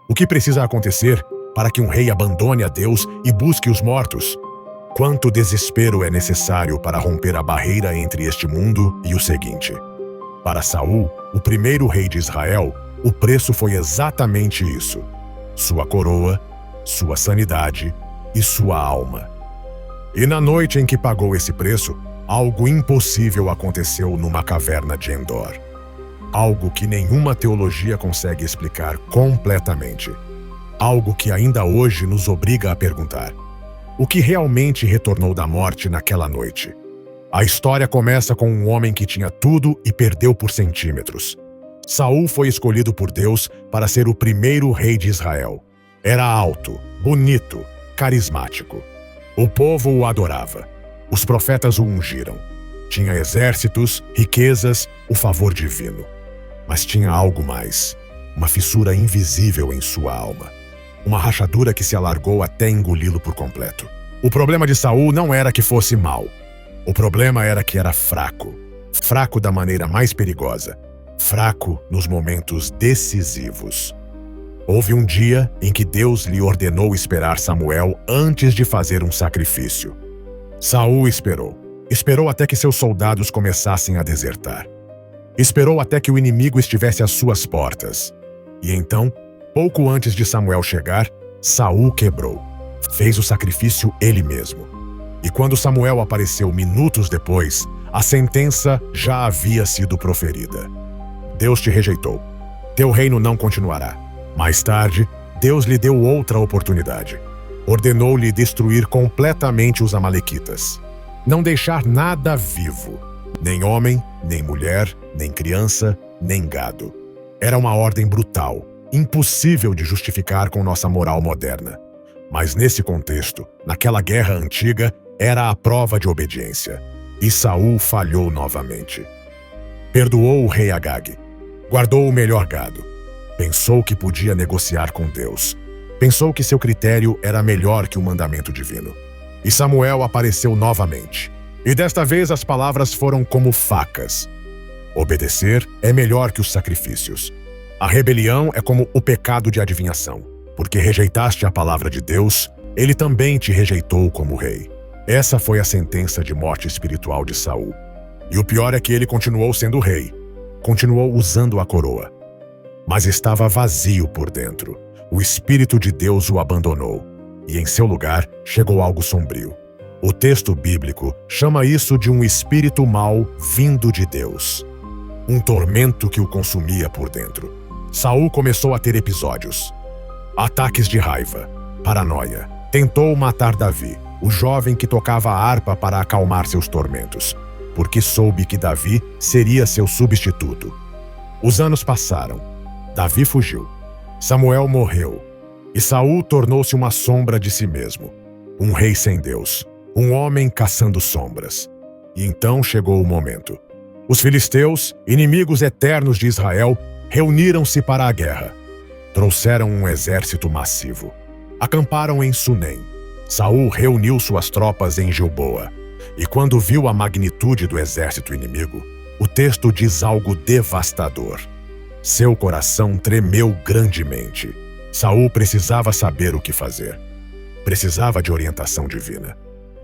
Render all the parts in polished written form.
O que precisa acontecer para que um rei abandone a Deus e busque os mortos? Quanto desespero é necessário para romper a barreira entre este mundo e o seguinte? Para Saul, o primeiro rei de Israel, o preço foi exatamente isso: sua coroa, sua sanidade e sua alma. E na noite em que pagou esse preço, algo impossível aconteceu numa caverna de Endor. Algo que nenhuma teologia consegue explicar completamente. Algo que ainda hoje nos obriga a perguntar: o que realmente retornou da morte naquela noite? A história começa com um homem que tinha tudo e perdeu por centímetros. Saul foi escolhido por Deus para ser o primeiro rei de Israel. Era alto, bonito, carismático. O povo o adorava. Os profetas o ungiram. Tinha exércitos, riquezas, o favor divino. Mas tinha algo mais. Uma fissura invisível em sua alma. Uma rachadura que se alargou até engoli-lo por completo. O problema de Saul não era que fosse mau. O problema era que era fraco. Fraco da maneira mais perigosa. Fraco nos momentos decisivos. Houve um dia em que Deus lhe ordenou esperar Samuel antes de fazer um sacrifício. Saul esperou. Esperou até que seus soldados começassem a desertar. Esperou até que o inimigo estivesse às suas portas. E então, pouco antes de Samuel chegar, Saul quebrou. Fez o sacrifício ele mesmo. E quando Samuel apareceu minutos depois, a sentença já havia sido proferida. Deus te rejeitou. Teu reino não continuará. Mais tarde, Deus lhe deu outra oportunidade. Ordenou-lhe destruir completamente os amalequitas. Não deixar nada vivo. Nem homem, nem mulher, nem criança, nem gado. Era uma ordem brutal, impossível de justificar com nossa moral moderna. Mas nesse contexto, naquela guerra antiga, era a prova de obediência. E Saul falhou novamente. Perdoou o rei Agag. Guardou o melhor gado. Pensou que podia negociar com Deus. Pensou que seu critério era melhor que o mandamento divino. E Samuel apareceu novamente. E desta vez as palavras foram como facas. Obedecer é melhor que os sacrifícios. A rebelião é como o pecado de adivinhação. Porque rejeitaste a palavra de Deus, ele também te rejeitou como rei. Essa foi a sentença de morte espiritual de Saul. E o pior é que ele continuou sendo rei. Continuou usando a coroa. Mas estava vazio por dentro. O Espírito de Deus o abandonou. E em seu lugar chegou algo sombrio. O texto bíblico chama isso de um espírito mau vindo de Deus. Um tormento que o consumia por dentro. Saul começou a ter episódios. Ataques de raiva, paranoia. Tentou matar Davi, o jovem que tocava a harpa para acalmar seus tormentos, porque soube que Davi seria seu substituto. Os anos passaram. Davi fugiu. Samuel morreu. E Saul tornou-se uma sombra de si mesmo. Um rei sem Deus. Um homem caçando sombras. E então chegou o momento. Os filisteus, inimigos eternos de Israel, reuniram-se para a guerra. Trouxeram um exército massivo. Acamparam em Sunem. Saul reuniu suas tropas em Gilboa. E quando viu a magnitude do exército inimigo, o texto diz algo devastador. Seu coração tremeu grandemente. Saul precisava saber o que fazer. Precisava de orientação divina.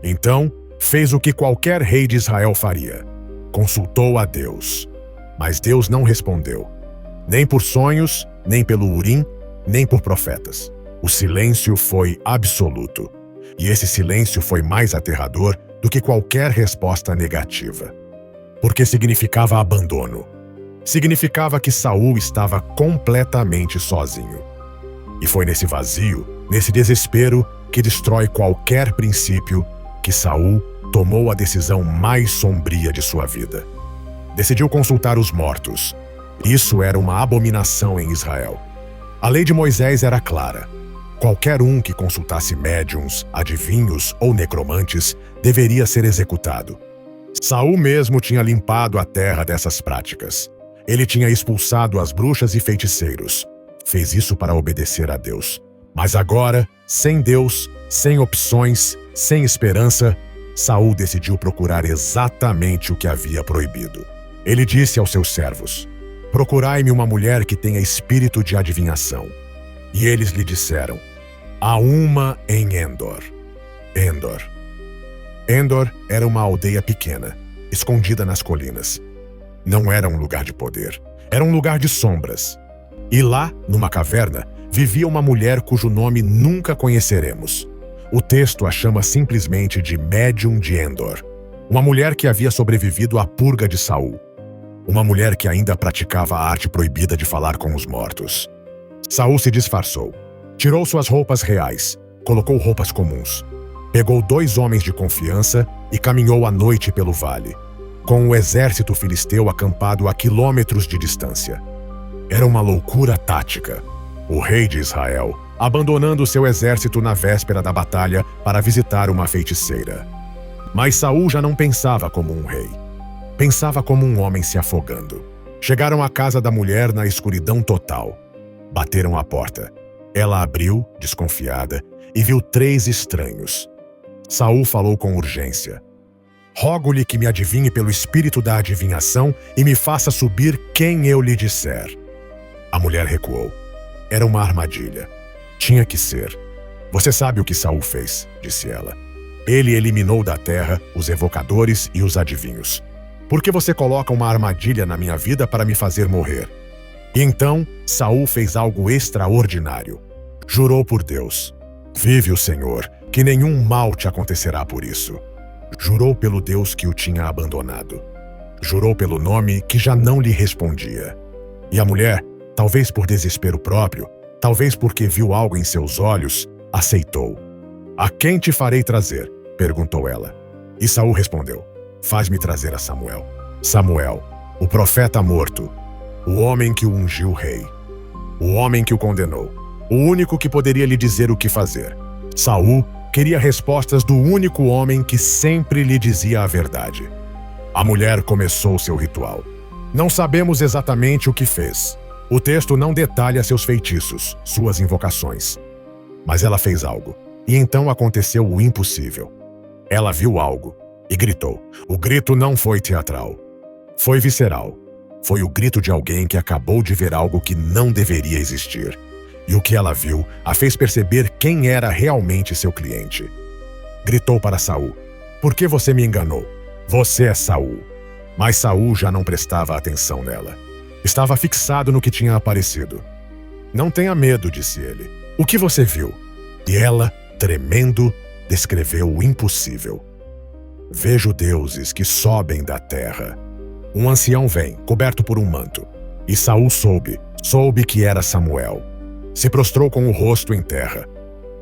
Então, fez o que qualquer rei de Israel faria. Consultou a Deus. Mas Deus não respondeu. Nem por sonhos, nem pelo Urim, nem por profetas. O silêncio foi absoluto. E esse silêncio foi mais aterrador do que qualquer resposta negativa. Porque significava abandono. Significava que Saul estava completamente sozinho. E foi nesse vazio, nesse desespero, que destrói qualquer princípio, que Saul tomou a decisão mais sombria de sua vida. Decidiu consultar os mortos. Isso era uma abominação em Israel. A lei de Moisés era clara. Qualquer um que consultasse médiuns, adivinhos ou necromantes deveria ser executado. Saul mesmo tinha limpado a terra dessas práticas. Ele tinha expulsado as bruxas e feiticeiros. Fez isso para obedecer a Deus. Mas agora, sem Deus, sem opções, sem esperança, Saul decidiu procurar exatamente o que havia proibido. Ele disse aos seus servos: procurai-me uma mulher que tenha espírito de adivinhação. E eles lhe disseram: há uma em Endor. Endor. Endor era uma aldeia pequena, escondida nas colinas. Não era um lugar de poder, era um lugar de sombras. E lá, numa caverna, vivia uma mulher cujo nome nunca conheceremos. O texto a chama simplesmente de Médium de Endor. Uma mulher que havia sobrevivido à purga de Saul. Uma mulher que ainda praticava a arte proibida de falar com os mortos. Saul se disfarçou. Tirou suas roupas reais, colocou roupas comuns. Pegou 2 homens de confiança e caminhou à noite pelo vale, com o exército filisteu acampado a quilômetros de distância. Era uma loucura tática. O rei de Israel, abandonando seu exército na véspera da batalha para visitar uma feiticeira. Mas Saul já não pensava como um rei. Pensava como um homem se afogando. Chegaram à casa da mulher na escuridão total. Bateram à porta. Ela abriu, desconfiada, e viu 3 estranhos. Saul falou com urgência. Rogo-lhe que me adivinhe pelo espírito da adivinhação e me faça subir quem eu lhe disser. A mulher recuou. Era uma armadilha. Tinha que ser. Você sabe o que Saul fez, disse ela. Ele eliminou da terra os evocadores e os adivinhos. Por que você coloca uma armadilha na minha vida para me fazer morrer? E então, Saul fez algo extraordinário. Jurou por Deus. Vive o Senhor, que nenhum mal te acontecerá por isso. Jurou pelo Deus que o tinha abandonado. Jurou pelo nome que já não lhe respondia. E a mulher, talvez por desespero próprio, talvez porque viu algo em seus olhos, aceitou. A quem te farei trazer? Perguntou ela. E Saul respondeu: faz-me trazer a Samuel. Samuel, o profeta morto, o homem que o ungiu rei, o homem que o condenou, o único que poderia lhe dizer o que fazer. Saul queria respostas do único homem que sempre lhe dizia a verdade. A mulher começou seu ritual. Não sabemos exatamente o que fez. O texto não detalha seus feitiços, suas invocações. Mas ela fez algo, e então aconteceu o impossível. Ela viu algo e gritou. O grito não foi teatral. Foi visceral. Foi o grito de alguém que acabou de ver algo que não deveria existir. E o que ela viu a fez perceber quem era realmente seu cliente. Gritou para Saul: por que você me enganou? Você é Saul. Mas Saul já não prestava atenção nela. Estava fixado no que tinha aparecido. Não tenha medo, disse ele. O que você viu? E ela, tremendo, descreveu o impossível. Vejo deuses que sobem da terra. Um ancião vem, coberto por um manto. E Saul soube que era Samuel. Se prostrou com o rosto em terra.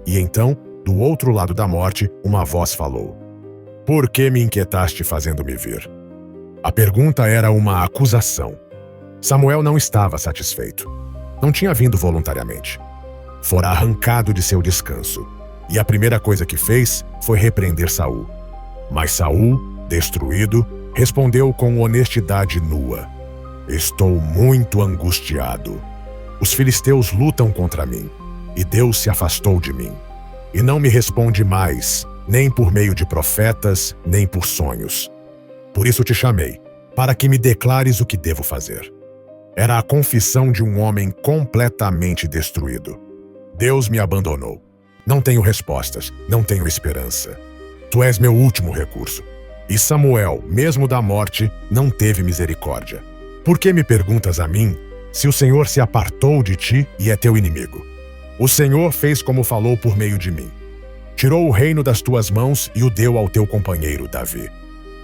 E então, do outro lado da morte, uma voz falou: por que me inquietaste fazendo-me vir? A pergunta era uma acusação. Samuel não estava satisfeito. Não tinha vindo voluntariamente. Fora arrancado de seu descanso. E a primeira coisa que fez foi repreender Saul. Mas Saul, destruído, respondeu com honestidade nua: estou muito angustiado. Os filisteus lutam contra mim, e Deus se afastou de mim. E não me responde mais, nem por meio de profetas, nem por sonhos. Por isso te chamei, para que me declares o que devo fazer. Era a confissão de um homem completamente destruído. Deus me abandonou. Não tenho respostas, não tenho esperança. Tu és meu último recurso. E Samuel, mesmo da morte, não teve misericórdia. Por que me perguntas a mim, se o Senhor se apartou de ti e é teu inimigo? O Senhor fez como falou por meio de mim. Tirou o reino das tuas mãos e o deu ao teu companheiro Davi.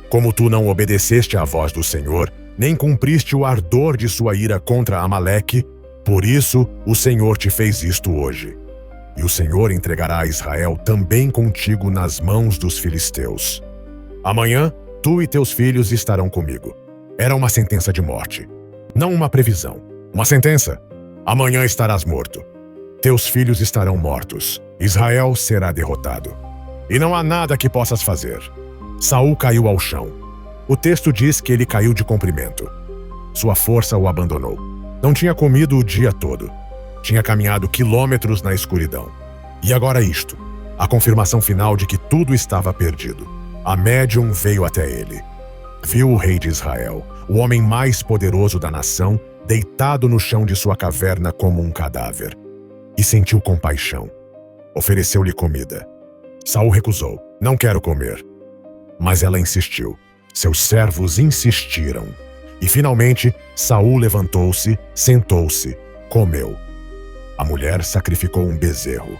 Como tu não obedeceste à voz do Senhor, nem cumpriste o ardor de sua ira contra Amaleque, por isso o Senhor te fez isto hoje. E o Senhor entregará a Israel também contigo nas mãos dos filisteus. Amanhã, tu e teus filhos estarão comigo. Era uma sentença de morte, não uma previsão. Uma sentença: amanhã estarás morto. Teus filhos estarão mortos. Israel será derrotado. E não há nada que possas fazer. Saul caiu ao chão. O texto diz que ele caiu de comprimento. Sua força o abandonou. Não tinha comido o dia todo. Tinha caminhado quilômetros na escuridão. E agora isto, a confirmação final de que tudo estava perdido. A médium veio até ele. Viu o rei de Israel, o homem mais poderoso da nação, deitado no chão de sua caverna como um cadáver. e sentiu compaixão. Ofereceu-lhe comida. Saul recusou. Não quero comer. Mas ela insistiu. Seus servos insistiram. E finalmente, Saul levantou-se, sentou-se, comeu. A mulher sacrificou um bezerro.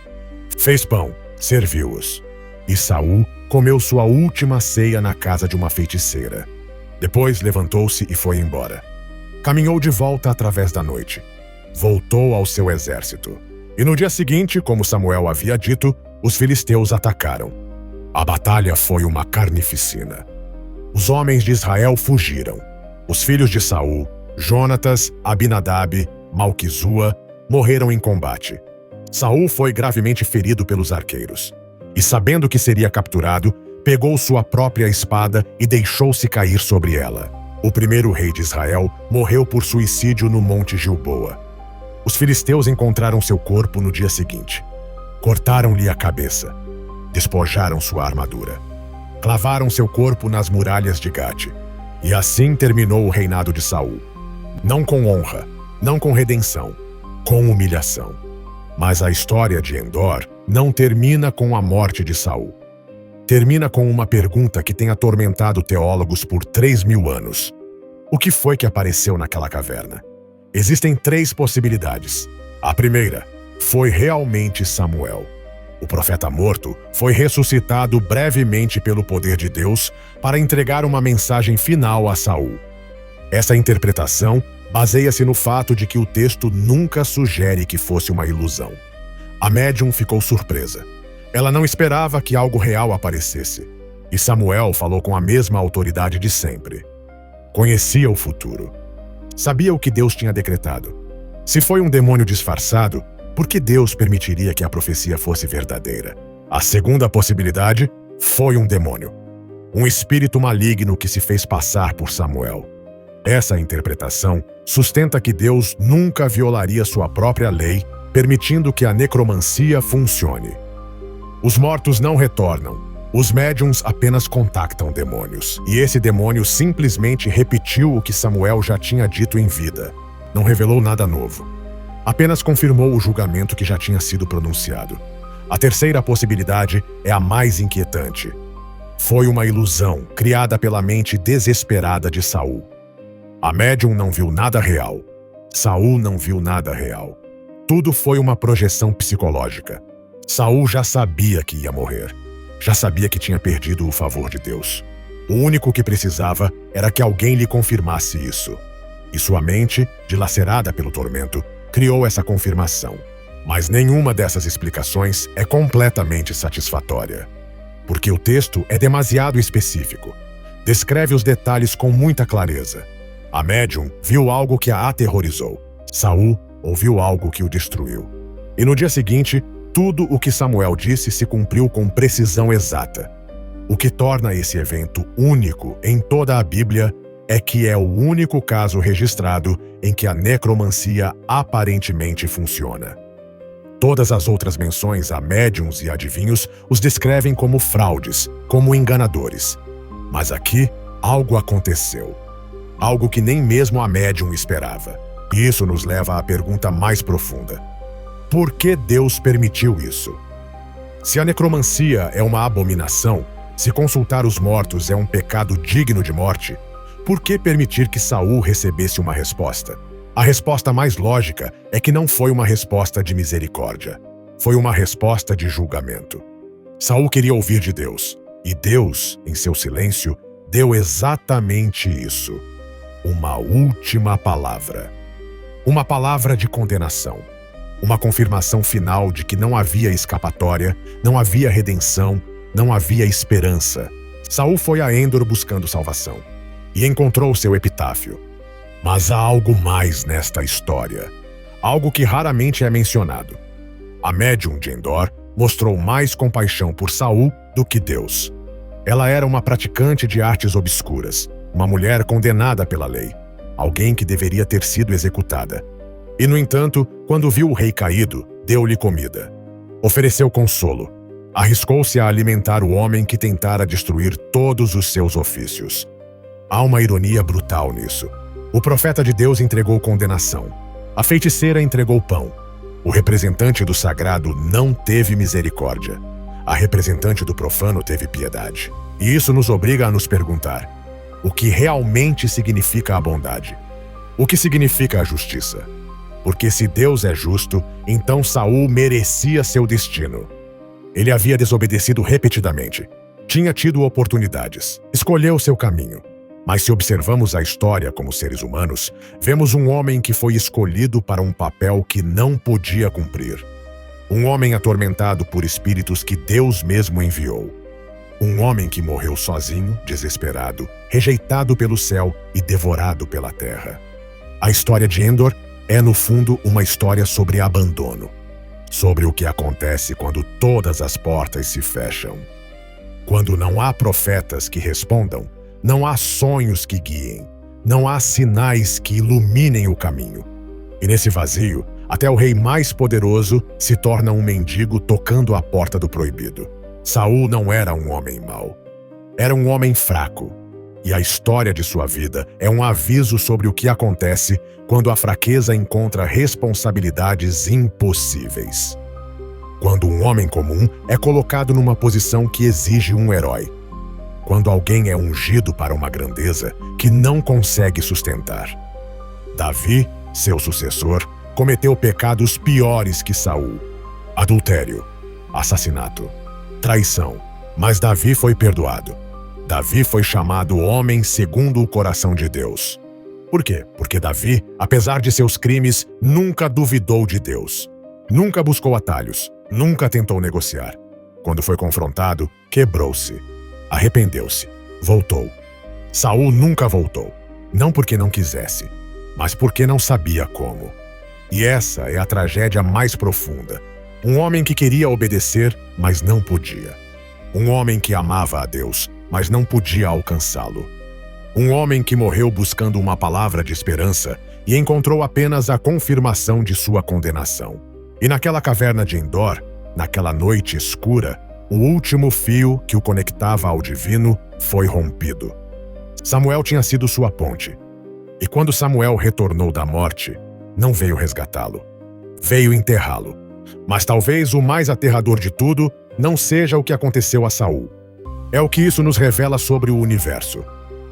Fez pão, serviu-os. E Saul comeu sua última ceia na casa de uma feiticeira. Depois levantou-se e foi embora. Caminhou de volta através da noite. Voltou ao seu exército. E no dia seguinte, como Samuel havia dito, os filisteus atacaram. A batalha foi uma carnificina. Os homens de Israel fugiram. Os filhos de Saul, Jonatas, Abinadab, Malquizua, morreram em combate. Saul foi gravemente ferido pelos arqueiros. E sabendo que seria capturado, pegou sua própria espada e deixou-se cair sobre ela. O primeiro rei de Israel morreu por suicídio no Monte Gilboa. Os filisteus encontraram seu corpo no dia seguinte. Cortaram-lhe a cabeça. Despojaram sua armadura. Clavaram seu corpo nas muralhas de Gate. E assim terminou o reinado de Saul. Não com honra, não com redenção, com humilhação. Mas a história de Endor não termina com a morte de Saul. Termina com uma pergunta que tem atormentado teólogos por 3.000 anos. O que foi que apareceu naquela caverna? Existem 3 possibilidades. A primeira, foi realmente Samuel. O profeta morto foi ressuscitado brevemente pelo poder de Deus para entregar uma mensagem final a Saul. Essa interpretação baseia-se no fato de que o texto nunca sugere que fosse uma ilusão. A médium ficou surpresa. Ela não esperava que algo real aparecesse. E Samuel falou com a mesma autoridade de sempre. Conhecia o futuro. Sabia o que Deus tinha decretado. Se foi um demônio disfarçado, por que Deus permitiria que a profecia fosse verdadeira? A segunda possibilidade foi um demônio. Um espírito maligno que se fez passar por Samuel. Essa interpretação sustenta que Deus nunca violaria sua própria lei, permitindo que a necromancia funcione. Os mortos não retornam. Os médiuns apenas contactam demônios. E esse demônio simplesmente repetiu o que Samuel já tinha dito em vida. Não revelou nada novo. Apenas confirmou o julgamento que já tinha sido pronunciado. A terceira possibilidade é a mais inquietante. Foi uma ilusão criada pela mente desesperada de Saul. A médium não viu nada real. Saul não viu nada real. Tudo foi uma projeção psicológica. Saul já sabia que ia morrer. Já sabia que tinha perdido o favor de Deus. O único que precisava era que alguém lhe confirmasse isso. E sua mente, dilacerada pelo tormento, criou essa confirmação. Mas nenhuma dessas explicações é completamente satisfatória. Porque o texto é demasiado específico. Descreve os detalhes com muita clareza. A médium viu algo que a aterrorizou. Saul ouviu algo que o destruiu. E no dia seguinte, tudo o que Samuel disse se cumpriu com precisão exata. O que torna esse evento único em toda a Bíblia é que é o único caso registrado em que a necromancia aparentemente funciona. Todas as outras menções a médiuns e adivinhos os descrevem como fraudes, como enganadores. Mas aqui, algo aconteceu. Algo que nem mesmo a médium esperava. E isso nos leva à pergunta mais profunda. Por que Deus permitiu isso? Se a necromancia é uma abominação, se consultar os mortos é um pecado digno de morte, por que permitir que Saul recebesse uma resposta? A resposta mais lógica é que não foi uma resposta de misericórdia. Foi uma resposta de julgamento. Saul queria ouvir de Deus, e Deus, em seu silêncio, deu exatamente isso. Uma última palavra. Uma palavra de condenação. Uma confirmação final de que não havia escapatória, não havia redenção, não havia esperança. Saul foi a Endor buscando salvação. E encontrou seu epitáfio. Mas há algo mais nesta história. Algo que raramente é mencionado. A médium de Endor mostrou mais compaixão por Saul do que Deus. Ela era uma praticante de artes obscuras, uma mulher condenada pela lei, alguém que deveria ter sido executada. E, no entanto, quando viu o rei caído, deu-lhe comida. Ofereceu consolo. Arriscou-se a alimentar o homem que tentara destruir todos os seus ofícios. Há uma ironia brutal nisso. O profeta de Deus entregou condenação. A feiticeira entregou pão. O representante do sagrado não teve misericórdia. A representante do profano teve piedade. E isso nos obriga a nos perguntar: o que realmente significa a bondade? O que significa a justiça? Porque se Deus é justo, então Saul merecia seu destino. Ele havia desobedecido repetidamente. Tinha tido oportunidades. Escolheu seu caminho. Mas se observamos a história como seres humanos, vemos um homem que foi escolhido para um papel que não podia cumprir. Um homem atormentado por espíritos que Deus mesmo enviou. Um homem que morreu sozinho, desesperado, rejeitado pelo céu e devorado pela terra. A história de Endor é, no fundo, uma história sobre abandono. Sobre o que acontece quando todas as portas se fecham. Quando não há profetas que respondam, não há sonhos que guiem, não há sinais que iluminem o caminho. E nesse vazio, até o rei mais poderoso se torna um mendigo tocando a porta do proibido. Saul não era um homem mau. Era um homem fraco. E a história de sua vida é um aviso sobre o que acontece quando a fraqueza encontra responsabilidades impossíveis. Quando um homem comum é colocado numa posição que exige um herói. Quando alguém é ungido para uma grandeza que não consegue sustentar. Davi, seu sucessor, cometeu pecados piores que Saul: adultério, assassinato, traição. Mas Davi foi perdoado. Davi foi chamado homem segundo o coração de Deus. Por quê? Porque Davi, apesar de seus crimes, nunca duvidou de Deus. Nunca buscou atalhos, nunca tentou negociar. Quando foi confrontado, quebrou-se. Arrependeu-se. Voltou. Saul nunca voltou. Não porque não quisesse, mas porque não sabia como. E essa é a tragédia mais profunda. Um homem que queria obedecer, mas não podia. Um homem que amava a Deus, mas não podia alcançá-lo. Um homem que morreu buscando uma palavra de esperança e encontrou apenas a confirmação de sua condenação. E naquela caverna de Endor, naquela noite escura, o último fio que o conectava ao divino foi rompido. Samuel tinha sido sua ponte. E quando Samuel retornou da morte, não veio resgatá-lo. Veio enterrá-lo. Mas talvez o mais aterrador de tudo não seja o que aconteceu a Saul. É o que isso nos revela sobre o universo.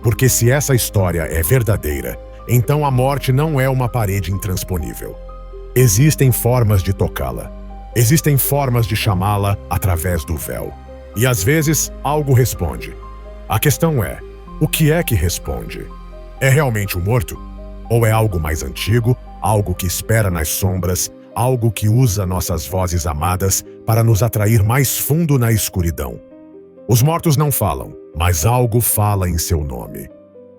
Porque se essa história é verdadeira, então a morte não é uma parede intransponível. Existem formas de tocá-la. Existem formas de chamá-la através do véu. E às vezes, algo responde. A questão é, o que é que responde? É realmente um morto? Ou é algo mais antigo, algo que espera nas sombras, algo que usa nossas vozes amadas para nos atrair mais fundo na escuridão? Os mortos não falam, mas algo fala em seu nome.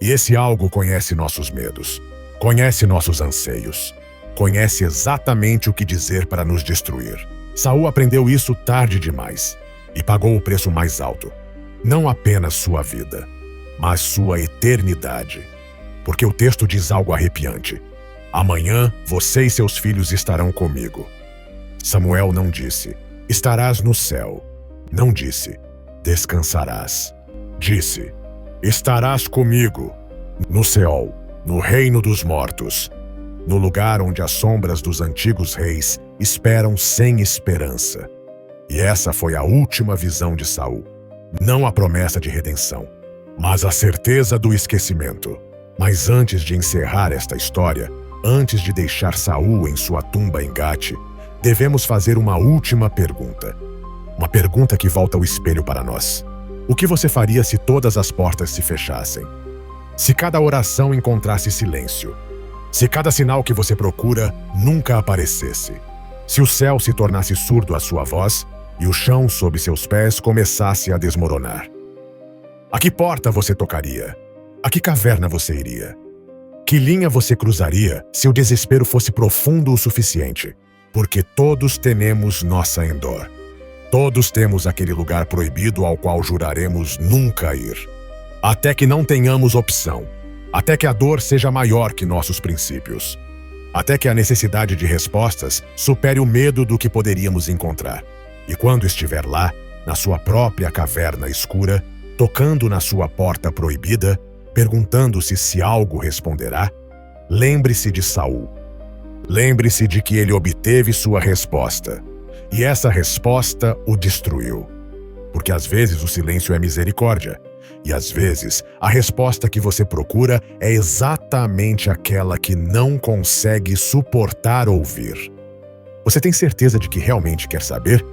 E esse algo conhece nossos medos, conhece nossos anseios. Conhece exatamente o que dizer para nos destruir. Saul aprendeu isso tarde demais e pagou o preço mais alto. Não apenas sua vida, mas sua eternidade. Porque o texto diz algo arrepiante. Amanhã você e seus filhos estarão comigo. Samuel não disse, estarás no céu. Não disse, descansarás. Disse, estarás comigo, no Seol, no reino dos mortos. No lugar onde as sombras dos antigos reis esperam sem esperança. E essa foi a última visão de Saul. Não a promessa de redenção, mas a certeza do esquecimento. Mas antes de encerrar esta história, antes de deixar Saul em sua tumba em Gate, devemos fazer uma última pergunta. Uma pergunta que volta o espelho para nós. O que você faria se todas as portas se fechassem? Se cada oração encontrasse silêncio? Se cada sinal que você procura nunca aparecesse? Se o céu se tornasse surdo à sua voz e o chão sob seus pés começasse a desmoronar? A que porta você tocaria? A que caverna você iria? Que linha você cruzaria se o desespero fosse profundo o suficiente? Porque todos tememos nossa Endor. Todos temos aquele lugar proibido ao qual juraremos nunca ir. Até que não tenhamos opção. Até que a dor seja maior que nossos princípios. Até que a necessidade de respostas supere o medo do que poderíamos encontrar. E quando estiver lá, na sua própria caverna escura, tocando na sua porta proibida, perguntando-se se algo responderá, lembre-se de Saul. lembre-se de que ele obteve sua resposta. E essa resposta o destruiu. Porque às vezes o silêncio é misericórdia. E às vezes a resposta que você procura é exatamente aquela que não consegue suportar ouvir. Você tem certeza de que realmente quer saber?